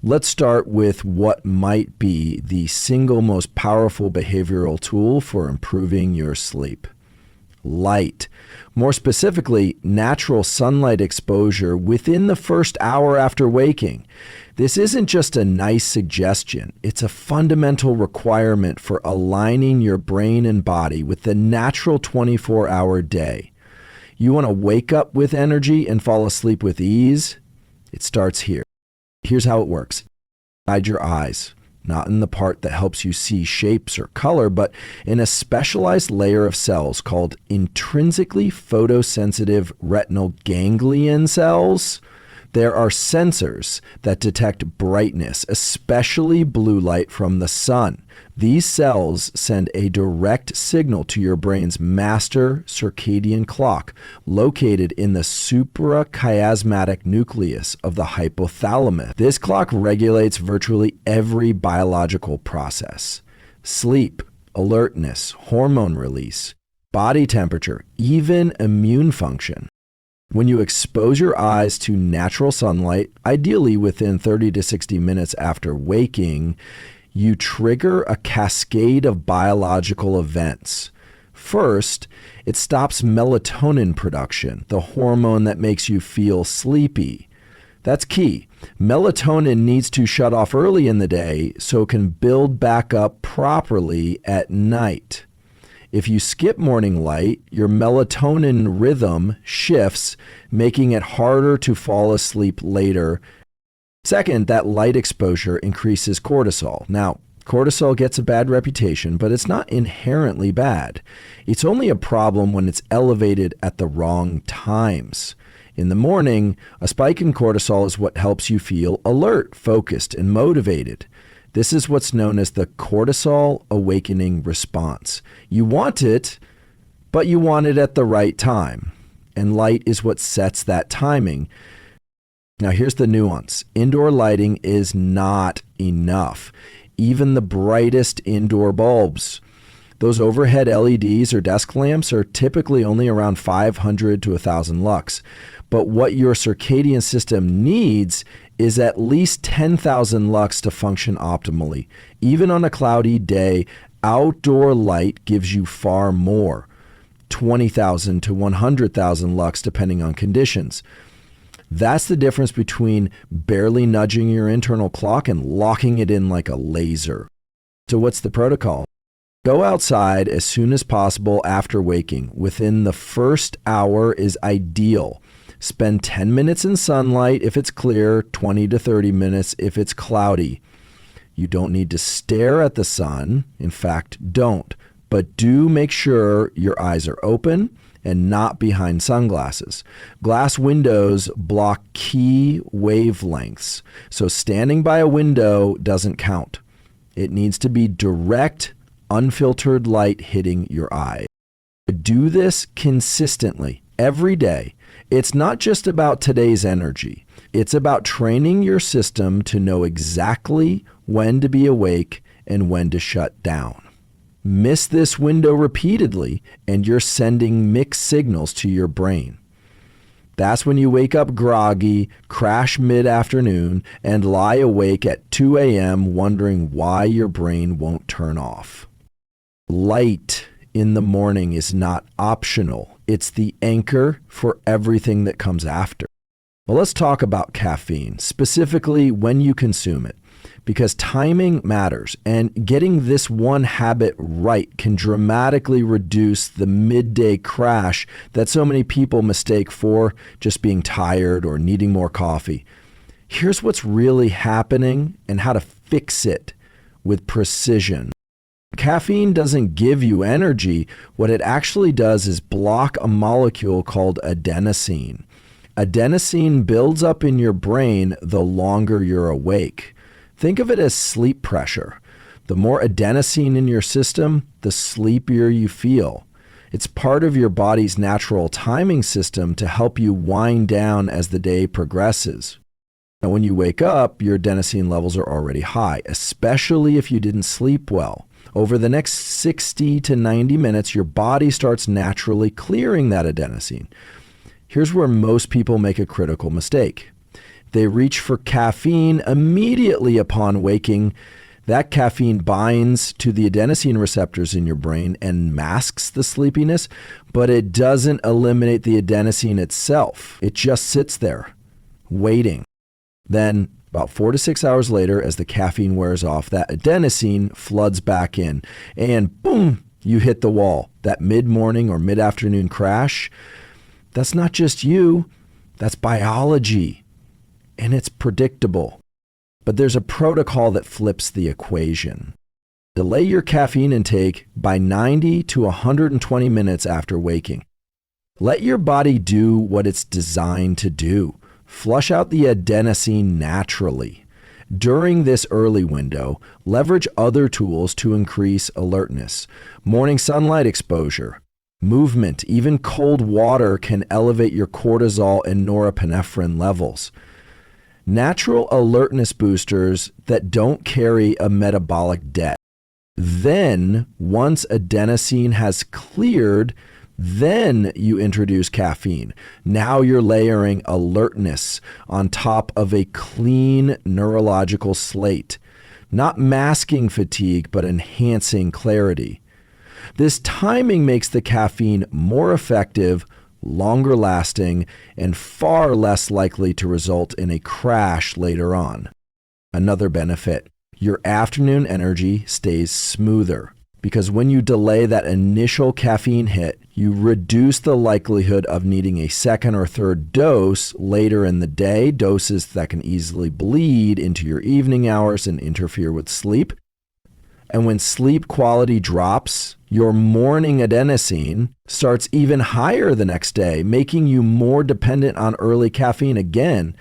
Let's start with what might be the single most powerful behavioral tool for improving your sleep. Light. More specifically, natural sunlight exposure within the first hour after waking. This isn't just a nice suggestion. It's a fundamental requirement for aligning your brain and body with the natural 24-hour day. You want to wake up with energy and fall asleep with ease? It starts here. Here's how it works. Hide your eyes, not in the part that helps you see shapes or color, but in a specialized layer of cells called intrinsically photosensitive retinal ganglion cells. There are sensors that detect brightness, especially blue light from the sun. These cells send a direct signal to your brain's master circadian clock, located in the suprachiasmatic nucleus of the hypothalamus. This clock regulates virtually every biological process: sleep, alertness, hormone release, body temperature, even immune function. When you expose your eyes to natural sunlight, ideally within 30 to 60 minutes after waking, you trigger a cascade of biological events. First, it stops melatonin production, the hormone that makes you feel sleepy. That's key. Melatonin needs to shut off early in the day so it can build back up properly at night. If you skip morning light, your melatonin rhythm shifts, making it harder to fall asleep later. Second, that light exposure increases cortisol. Now, cortisol gets a bad reputation, but it's not inherently bad. It's only a problem when it's elevated at the wrong times. In the morning, a spike in cortisol is what helps you feel alert, focused, and motivated. This is what's known as the cortisol awakening response. You want it, but you want it at the right time. And light is what sets that timing. Now here's the nuance. Indoor lighting is not enough. Even the brightest indoor bulbs. Those overhead LEDs or desk lamps are typically only around 500 to 1,000 lux. But what your circadian system needs is at least 10,000 lux to function optimally. Even on a cloudy day, outdoor light gives you far more, 20,000 to 100,000 lux depending on conditions. That's the difference between barely nudging your internal clock and locking it in like a laser. So what's the protocol? Go outside as soon as possible after waking. Within the first hour is ideal. Spend 10 minutes in sunlight if it's clear, 20 to 30 minutes if it's cloudy. You don't need to stare at the sun. In fact, don't. But do make sure your eyes are open and not behind sunglasses. Glass windows block key wavelengths, so standing by a window doesn't count. It needs to be direct, unfiltered light hitting your eye. Do this consistently, every day. It's not just about today's energy. It's about training your system to know exactly when to be awake and when to shut down. Miss this window repeatedly, and you're sending mixed signals to your brain. That's when you wake up groggy, crash mid-afternoon, and lie awake at 2 a.m. wondering why your brain won't turn off. Light in the morning is not optional. It's the anchor for everything that comes after. Well, let's talk about caffeine, specifically when you consume it, because timing matters, and getting this one habit right can dramatically reduce the midday crash that so many people mistake for just being tired or needing more coffee. Here's what's really happening and how to fix it with precision. Caffeine doesn't give you energy. What it actually does is block a molecule called adenosine. Adenosine builds up in your brain the longer you're awake. Think of it as sleep pressure. The more adenosine in your system, the sleepier you feel. It's part of your body's natural timing system to help you wind down as the day progresses. Now, when you wake up, your adenosine levels are already high, especially if you didn't sleep well. Over the next 60 to 90 minutes, your body starts naturally clearing that adenosine. Here's where most people make a critical mistake. They reach for caffeine immediately upon waking. That caffeine binds to the adenosine receptors in your brain and masks the sleepiness, but it doesn't eliminate the adenosine itself. It just sits there, waiting. Then, about 4 to 6 hours later, as the caffeine wears off, that adenosine floods back in, and boom, you hit the wall. That mid-morning or mid-afternoon crash, that's not just you, that's biology, and it's predictable. But there's a protocol that flips the equation. Delay your caffeine intake by 90 to 120 minutes after waking. Let your body do what it's designed to do. Flush out the adenosine naturally. During this early window, leverage other tools to increase alertness. Morning sunlight exposure, movement, even cold water can elevate your cortisol and norepinephrine levels. Natural alertness boosters that don't carry a metabolic debt. Then, once adenosine has cleared, then you introduce caffeine. Now you're layering alertness on top of a clean neurological slate, not masking fatigue, but enhancing clarity. This timing makes the caffeine more effective, longer lasting, and far less likely to result in a crash later on. Another benefit, your afternoon energy stays smoother, because when you delay that initial caffeine hit, you reduce the likelihood of needing a second or third dose later in the day, doses that can easily bleed into your evening hours and interfere with sleep. And when sleep quality drops, your morning adenosine starts even higher the next day, making you more dependent on early caffeine again.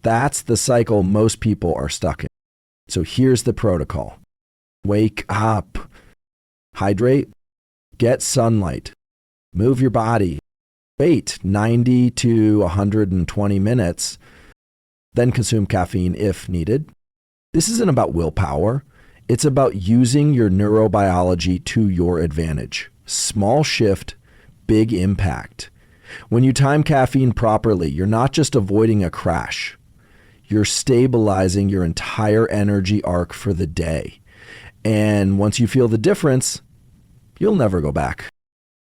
That's the cycle most people are stuck in. So here's the protocol. Wake up. Hydrate. Get sunlight. Move your body. Wait 90 to 120 minutes. Then consume caffeine if needed. This isn't about willpower. It's about using your neurobiology to your advantage. Small shift, big impact. When you time caffeine properly, you're not just avoiding a crash. You're stabilizing your entire energy arc for the day. And once you feel the difference, you'll never go back.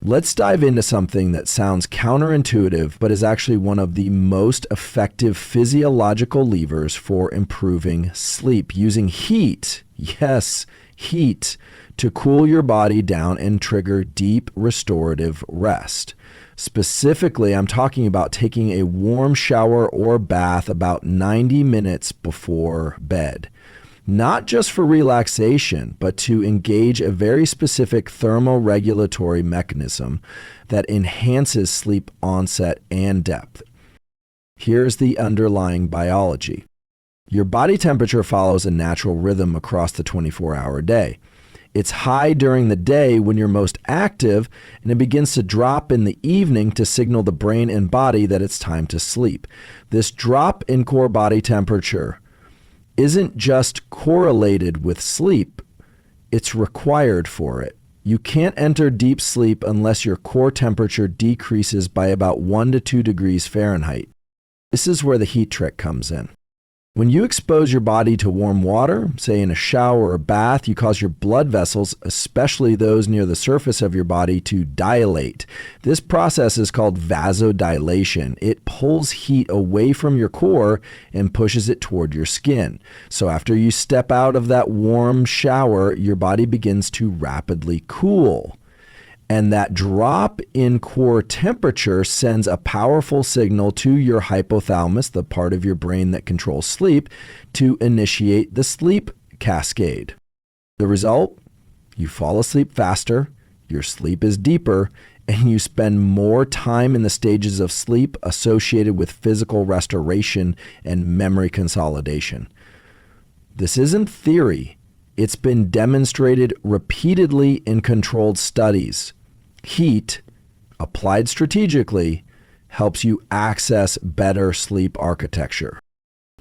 Let's dive into something that sounds counterintuitive, but is actually one of the most effective physiological levers for improving sleep, using heat. Yes, heat to cool your body down and trigger deep restorative rest. Specifically, I'm talking about taking a warm shower or bath about 90 minutes before bed. Not just for relaxation, but to engage a very specific thermoregulatory mechanism that enhances sleep onset and depth. Here's the underlying biology. Your body temperature follows a natural rhythm across the 24-hour day. It's high during the day when you're most active, and it begins to drop in the evening to signal the brain and body that it's time to sleep. This drop in core body temperature isn't just correlated with sleep, it's required for it. You can't enter deep sleep unless your core temperature decreases by about 1 to 2 degrees Fahrenheit. This is where the heat trick comes in. When you expose your body to warm water, say in a shower or bath, you cause your blood vessels, especially those near the surface of your body, to dilate. This process is called vasodilation. It pulls heat away from your core and pushes it toward your skin. So after you step out of that warm shower, your body begins to rapidly cool. And that drop in core temperature sends a powerful signal to your hypothalamus, the part of your brain that controls sleep, to initiate the sleep cascade. The result? You fall asleep faster, your sleep is deeper, and you spend more time in the stages of sleep associated with physical restoration and memory consolidation. This isn't theory. It's been demonstrated repeatedly in controlled studies. Heat, applied strategically, helps you access better sleep architecture.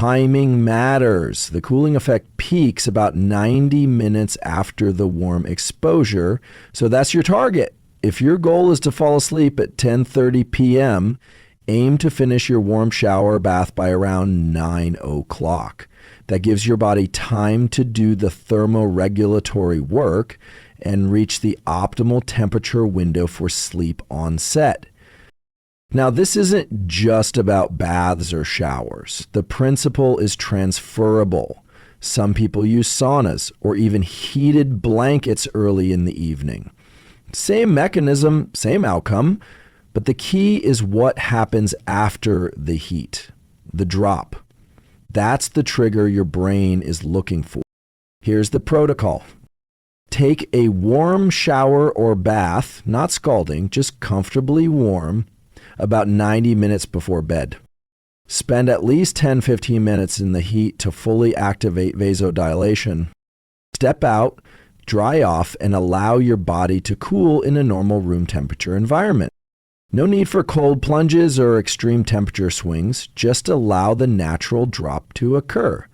Timing matters. The cooling effect peaks about 90 minutes after the warm exposure, so that's your target. If your goal is to fall asleep at 10:30 p.m., Aim to finish your warm shower or bath by around 9 o'clock. That gives your body time to do the thermoregulatory work and reach the optimal temperature window for sleep onset. Now, this isn't just about baths or showers. The principle is transferable. Some people use saunas or even heated blankets early in the evening. Same mechanism, same outcome, but the key is what happens after the heat, the drop. That's the trigger your brain is looking for. Here's the protocol. Take a warm shower or bath, not scalding, just comfortably warm, about 90 minutes before bed. Spend at least 10-15 minutes in the heat to fully activate vasodilation. Step out, dry off, and allow your body to cool in a normal room temperature environment. No need for cold plunges or extreme temperature swings. Just allow the natural drop to occur.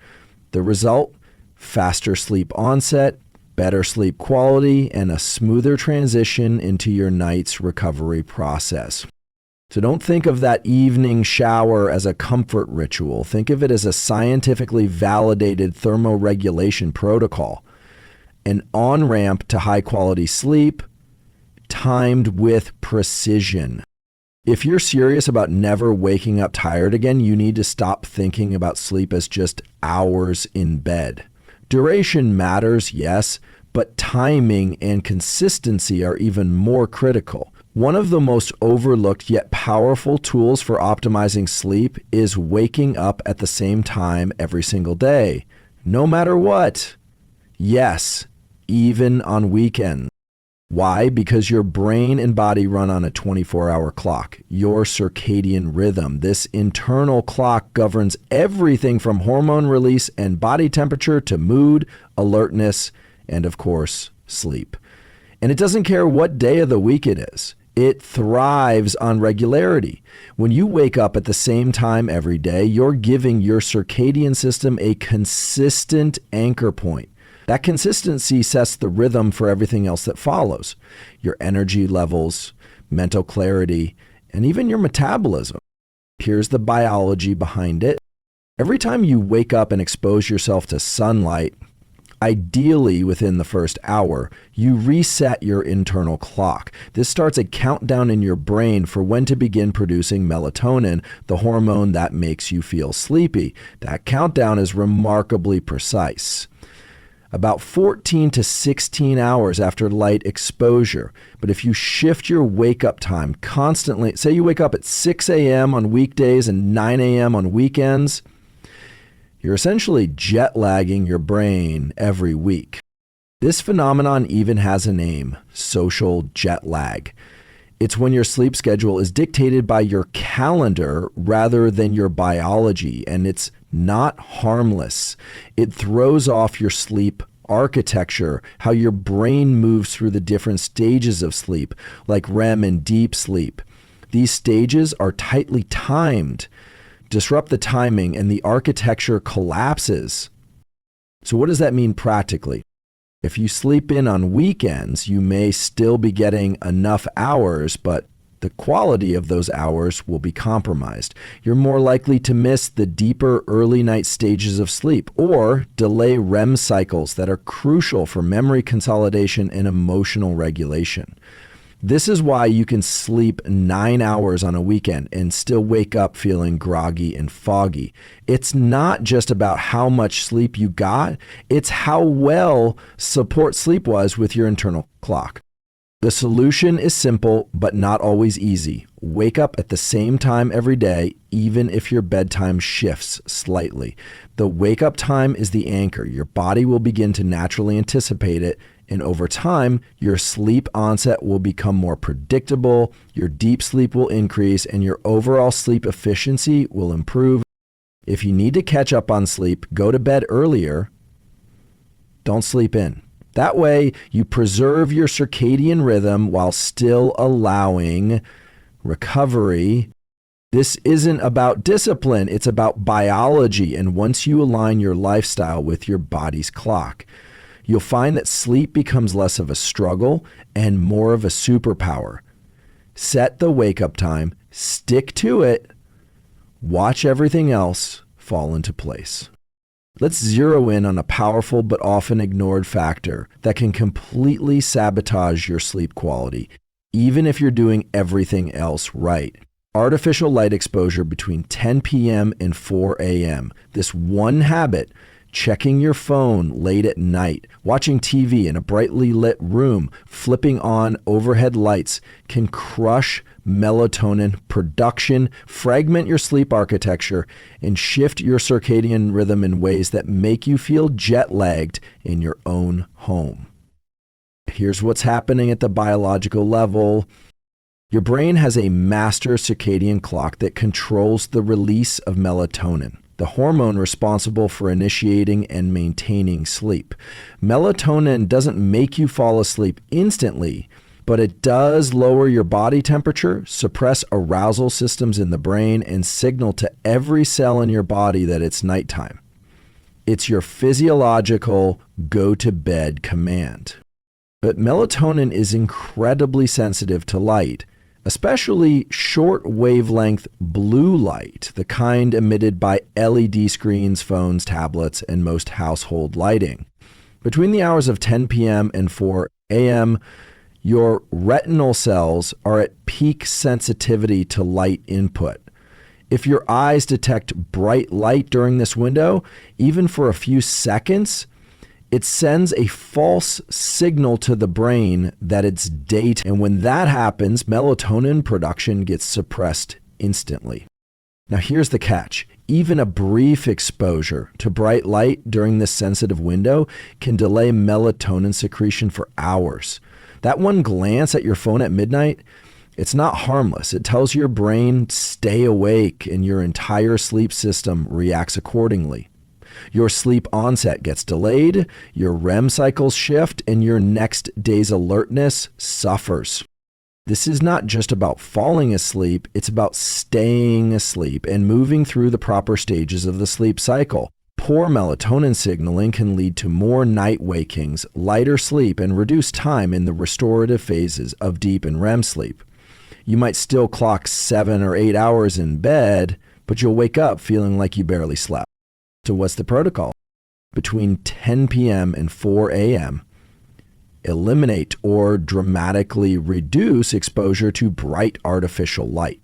The result? Faster sleep onset, better sleep quality, and a smoother transition into your night's recovery process. So don't think of that evening shower as a comfort ritual. Think of it as a scientifically validated thermoregulation protocol, an on-ramp to high-quality sleep, timed with precision. If you're serious about never waking up tired again, you need to stop thinking about sleep as just hours in bed. Duration matters, yes, but timing and consistency are even more critical. One of the most overlooked yet powerful tools for optimizing sleep is waking up at the same time every single day, no matter what. Yes, even on weekends. Why? Because your brain and body run on a 24-hour clock, your circadian rhythm. This internal clock governs everything from hormone release and body temperature to mood, alertness, and of course, sleep. And it doesn't care what day of the week it is. It thrives on regularity. When you wake up at the same time every day, you're giving your circadian system a consistent anchor point. That consistency sets the rhythm for everything else that follows. Your energy levels, mental clarity, and even your metabolism. Here's the biology behind it. Every time you wake up and expose yourself to sunlight, ideally within the first hour, you reset your internal clock. This starts a countdown in your brain for when to begin producing melatonin, the hormone that makes you feel sleepy. That countdown is remarkably precise. About 14 to 16 hours after light exposure. But if you shift your wake-up time constantly, say you wake up at 6 a.m. on weekdays and 9 a.m. on weekends, you're essentially jet lagging your brain every week. This phenomenon even has a name, social jet lag. It's when your sleep schedule is dictated by your calendar rather than your biology, and it's not harmless. It throws off your sleep architecture, how your brain moves through the different stages of sleep, like REM and deep sleep. These stages are tightly timed. Disrupt the timing and the architecture collapses. So what does that mean practically? If you sleep in on weekends, you may still be getting enough hours, but the quality of those hours will be compromised. You're more likely to miss the deeper early night stages of sleep or delay REM cycles that are crucial for memory consolidation and emotional regulation. This is why you can sleep 9 hours on a weekend and still wake up feeling groggy and foggy. It's not just about how much sleep you got, it's how well support sleep was with your internal clock. The solution is simple, but not always easy. Wake up at the same time every day, even if your bedtime shifts slightly. The wake up time is the anchor. Your body will begin to naturally anticipate it, and over time, your sleep onset will become more predictable, your deep sleep will increase, and your overall sleep efficiency will improve. If you need to catch up on sleep, go to bed earlier. Don't sleep in. That way, you preserve your circadian rhythm while still allowing recovery. This isn't about discipline, it's about biology. And once you align your lifestyle with your body's clock, you'll find that sleep becomes less of a struggle and more of a superpower. Set the wake-up time, Stick to it. Watch everything else fall into place. Let's zero in on a powerful but often ignored factor that can completely sabotage your sleep quality, even if you're doing everything else right. Artificial light exposure between 10 p.m. and 4 a.m. This one habit, checking your phone late at night, watching TV in a brightly lit room, flipping on overhead lights, can crush melatonin production, fragment your sleep architecture, and shift your circadian rhythm in ways that make you feel jet-lagged in your own home. Here's what's happening at the biological level. Your brain has a master circadian clock that controls the release of melatonin, the hormone responsible for initiating and maintaining sleep. Melatonin doesn't make you fall asleep instantly, but it does lower your body temperature, suppress arousal systems in the brain, and signal to every cell in your body that it's nighttime. It's your physiological go-to-bed command. But melatonin is incredibly sensitive to light, especially short wavelength blue light, the kind emitted by LED screens, phones, tablets, and most household lighting. Between the hours of 10 p.m. and 4 a.m., your retinal cells are at peak sensitivity to light input. If your eyes detect bright light during this window, even for a few seconds, it sends a false signal to the brain that it's daytime. And when that happens, melatonin production gets suppressed instantly. Now here's the catch. Even a brief exposure to bright light during this sensitive window can delay melatonin secretion for hours. That one glance at your phone at midnight, it's not harmless. It tells your brain, stay awake, and your entire sleep system reacts accordingly. Your sleep onset gets delayed, your REM cycles shift, and your next day's alertness suffers. This is not just about falling asleep, it's about staying asleep and moving through the proper stages of the sleep cycle. Poor melatonin signaling can lead to more night wakings, lighter sleep, and reduced time in the restorative phases of deep and REM sleep. You might still clock 7 or 8 hours in bed, but you'll wake up feeling like you barely slept. So what's the protocol? Between 10 p.m. and 4 a.m., eliminate or dramatically reduce exposure to bright artificial light.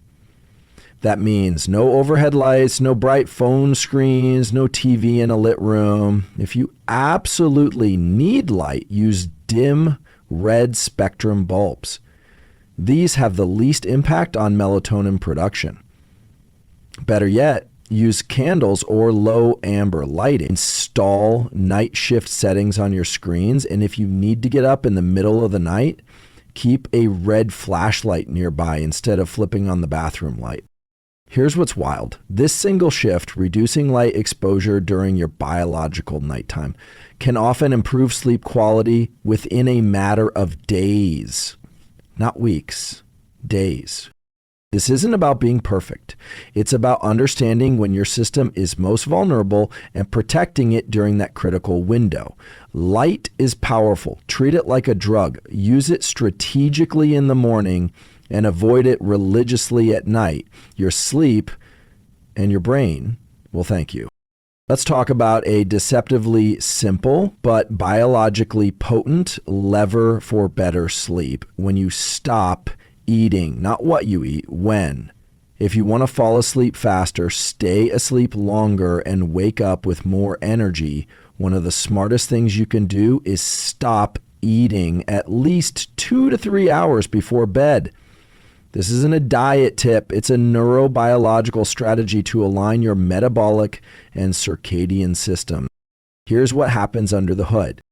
That means no overhead lights, no bright phone screens, no TV in a lit room. If you absolutely need light, use dim red spectrum bulbs. These have the least impact on melatonin production. Better yet, use candles or low amber lighting. Install night shift settings on your screens, and if you need to get up in the middle of the night, keep a red flashlight nearby instead of flipping on the bathroom light. Here's what's wild. This single shift, reducing light exposure during your biological nighttime, can often improve sleep quality within a matter of days, not weeks, days. This isn't about being perfect. It's about understanding when your system is most vulnerable and protecting it during that critical window. Light is powerful. Treat it like a drug. Use it strategically in the morning and avoid it religiously at night. Your sleep and your brain will thank you. Let's talk about a deceptively simple but biologically potent lever for better sleep. When you stop eating, not what you eat, when. If you want to fall asleep faster, stay asleep longer, and wake up with more energy, one of the smartest things you can do is stop eating at least 2 to 3 hours before bed. This isn't a diet tip, it's a neurobiological strategy to align your metabolic and circadian system. Here's what happens under the hood.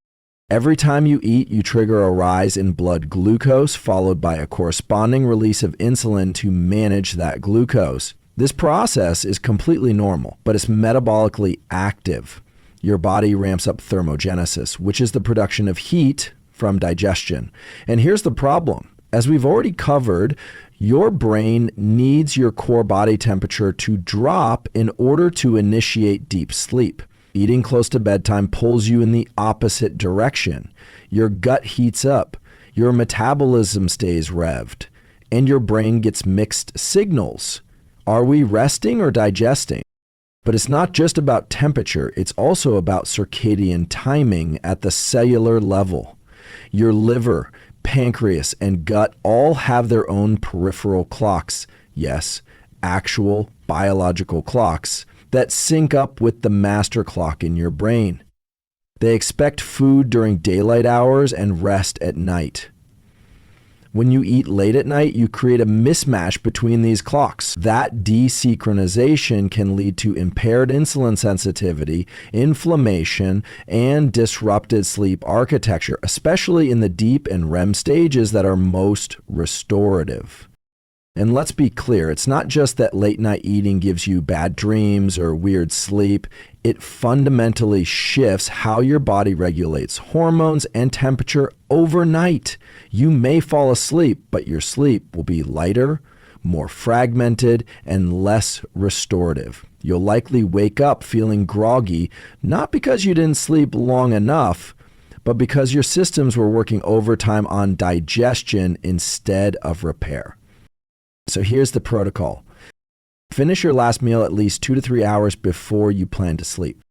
Every time you eat, you trigger a rise in blood glucose, followed by a corresponding release of insulin to manage that glucose. This process is completely normal, but it's metabolically active. Your body ramps up thermogenesis, which is the production of heat from digestion. And here's the problem. As we've already covered, your brain needs your core body temperature to drop in order to initiate deep sleep. Eating close to bedtime pulls you in the opposite direction. Your gut heats up. Your metabolism stays revved. and your brain gets mixed signals. Are we resting or digesting? But it's not just about temperature, it's also about circadian timing at the cellular level. Your liver, pancreas, and gut all have their own peripheral clocks. Yes, actual biological clocks that sync up with the master clock in your brain. They expect food during daylight hours and rest at night. When you eat late at night, you create a mismatch between these clocks. That desynchronization can lead to impaired insulin sensitivity, inflammation, and disrupted sleep architecture, especially in the deep and REM stages that are most restorative. And let's be clear, it's not just that late night eating gives you bad dreams or weird sleep. It fundamentally shifts how your body regulates hormones and temperature overnight. You may fall asleep, but your sleep will be lighter, more fragmented, and less restorative. You'll likely wake up feeling groggy, not because you didn't sleep long enough, but because your systems were working overtime on digestion instead of repair. So here's the protocol. Finish your last meal at least 2 to 3 hours before you plan to sleep.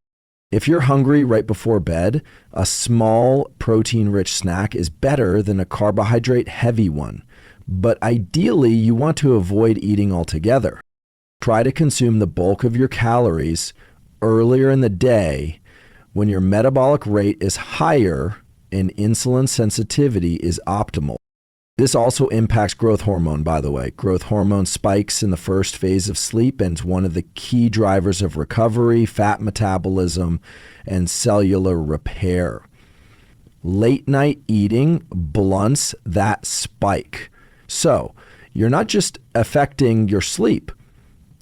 If you're hungry right before bed, a small protein-rich snack is better than a carbohydrate-heavy one. But ideally, you want to avoid eating altogether. Try to consume the bulk of your calories earlier in the day when your metabolic rate is higher and insulin sensitivity is optimal. This also impacts growth hormone, by the way. Growth hormone spikes in the first phase of sleep and is one of the key drivers of recovery, fat metabolism, and cellular repair. Late night eating blunts that spike. So you're not just affecting your sleep,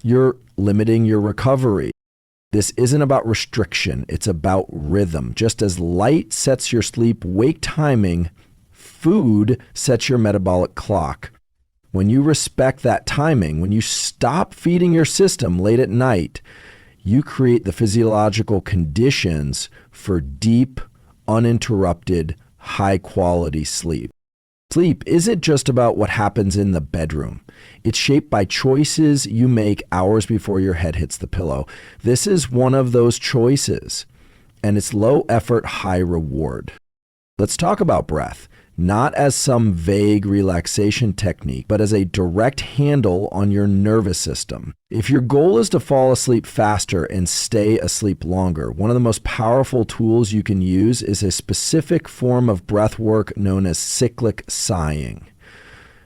you're limiting your recovery. This isn't about restriction, it's about rhythm. Just as light sets your sleep-wake timing, food sets your metabolic clock. When you respect that timing, when you stop feeding your system late at night, you create the physiological conditions for deep, uninterrupted, high-quality sleep. Sleep isn't just about what happens in the bedroom. It's shaped by choices you make hours before your head hits the pillow. This is one of those choices, and it's low effort, high reward. Let's talk about breath. Not as some vague relaxation technique, but as a direct handle on your nervous system. If your goal is to fall asleep faster and stay asleep longer, one of the most powerful tools you can use is a specific form of breath work known as cyclic sighing.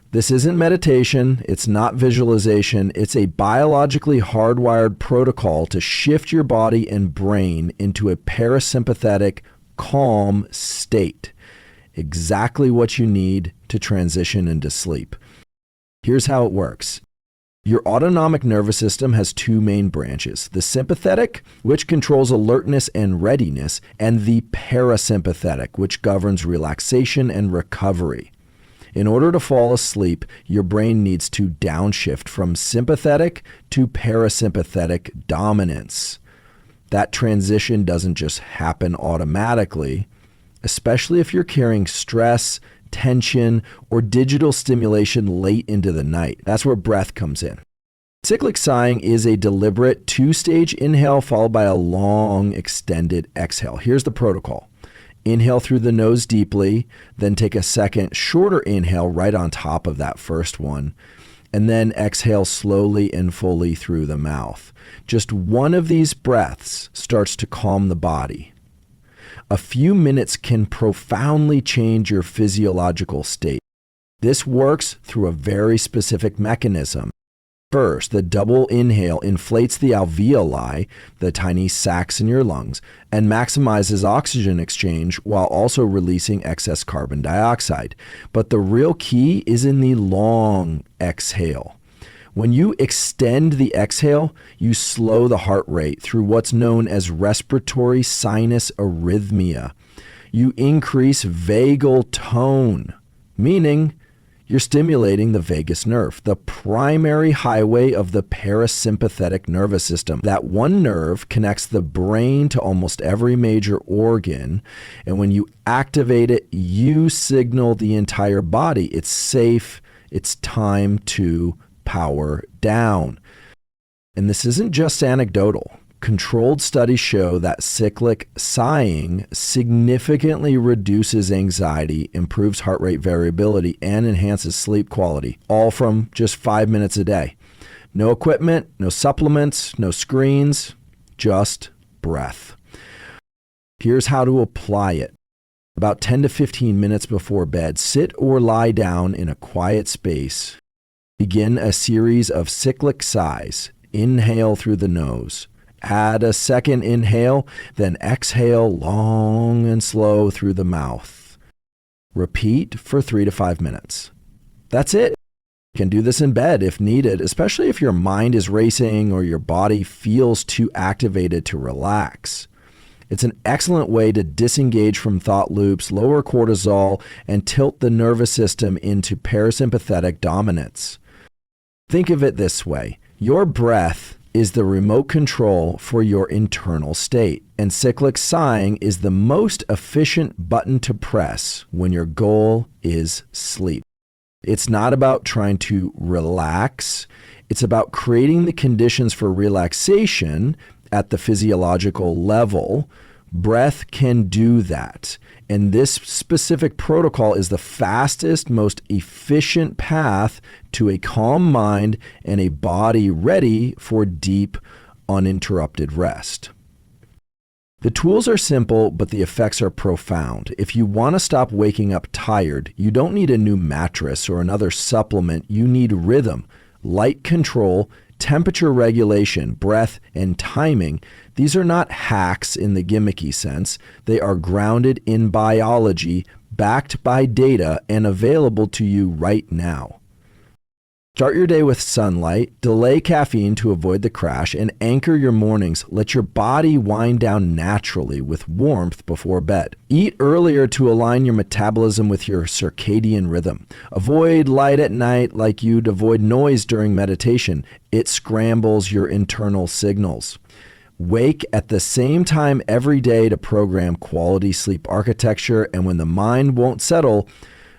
This isn't meditation, it's not visualization, it's a biologically hardwired protocol to shift your body and brain into a parasympathetic, calm state. Exactly what you need to transition into sleep. Here's how it works. Your autonomic nervous system has two main branches, the sympathetic, which controls alertness and readiness, and the parasympathetic, which governs relaxation and recovery. In order to fall asleep, your brain needs to downshift from sympathetic to parasympathetic dominance. That transition doesn't just happen automatically, especially if you're carrying stress, tension, or digital stimulation late into the night. That's where breath comes in. Cyclic sighing is a deliberate two-stage inhale followed by a long, extended exhale. Here's the protocol. Inhale through the nose deeply, then take a second, shorter inhale right on top of that first one, and then exhale slowly and fully through the mouth. Just one of these breaths starts to calm the body. A few minutes can profoundly change your physiological state. This works through a very specific mechanism. First, the double inhale inflates the alveoli, the tiny sacs in your lungs, and maximizes oxygen exchange while also releasing excess carbon dioxide. But the real key is in the long exhale. When you extend the exhale, you slow the heart rate through what's known as respiratory sinus arrhythmia. You increase vagal tone, meaning you're stimulating the vagus nerve, the primary highway of the parasympathetic nervous system. That one nerve connects the brain to almost every major organ, and when you activate it, you signal the entire body it's safe, It's time to power down. And this isn't just anecdotal. Controlled studies show that cyclic sighing significantly reduces anxiety, improves heart rate variability, and enhances sleep quality, all from just 5 minutes a day. No equipment, no supplements, no screens, just breath. Here's how to apply it. About 10 to 15 minutes before bed, sit or lie down in a quiet space. Begin a series of cyclic sighs. Inhale through the nose. Add a second inhale, then exhale long and slow through the mouth. Repeat for 3 to 5 minutes. That's it. You can do this in bed if needed, especially if your mind is racing or your body feels too activated to relax. It's an excellent way to disengage from thought loops, lower cortisol, and tilt the nervous system into parasympathetic dominance. Think of it this way. Your breath is the remote control for your internal state, and cyclic sighing is the most efficient button to press when your goal is sleep. It's not about trying to relax. It's about creating the conditions for relaxation at the physiological level. Breath can do that. And this specific protocol is the fastest, most efficient path to a calm mind and a body ready for deep, uninterrupted rest. The tools are simple, but the effects are profound. If you want to stop waking up tired, you don't need a new mattress or another supplement. You need rhythm, light control, temperature regulation, breath, and timing. These are not hacks in the gimmicky sense. They are grounded in biology, backed by data, and available to you right now. Start your day with sunlight, delay caffeine to avoid the crash, and anchor your mornings. Let your body wind down naturally with warmth before bed. Eat earlier to align your metabolism with your circadian rhythm. Avoid light at night like you'd avoid noise during meditation. It scrambles your internal signals. Wake at the same time every day to program quality sleep architecture, and when the mind won't settle,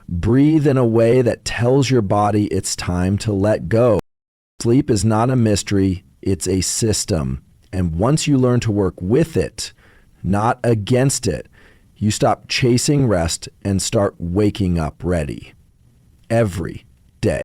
breathe in a way that tells your body it's time to let go. Sleep is not a mystery, it's a system. And once you learn to work with it, not against it, you stop chasing rest and start waking up ready every day.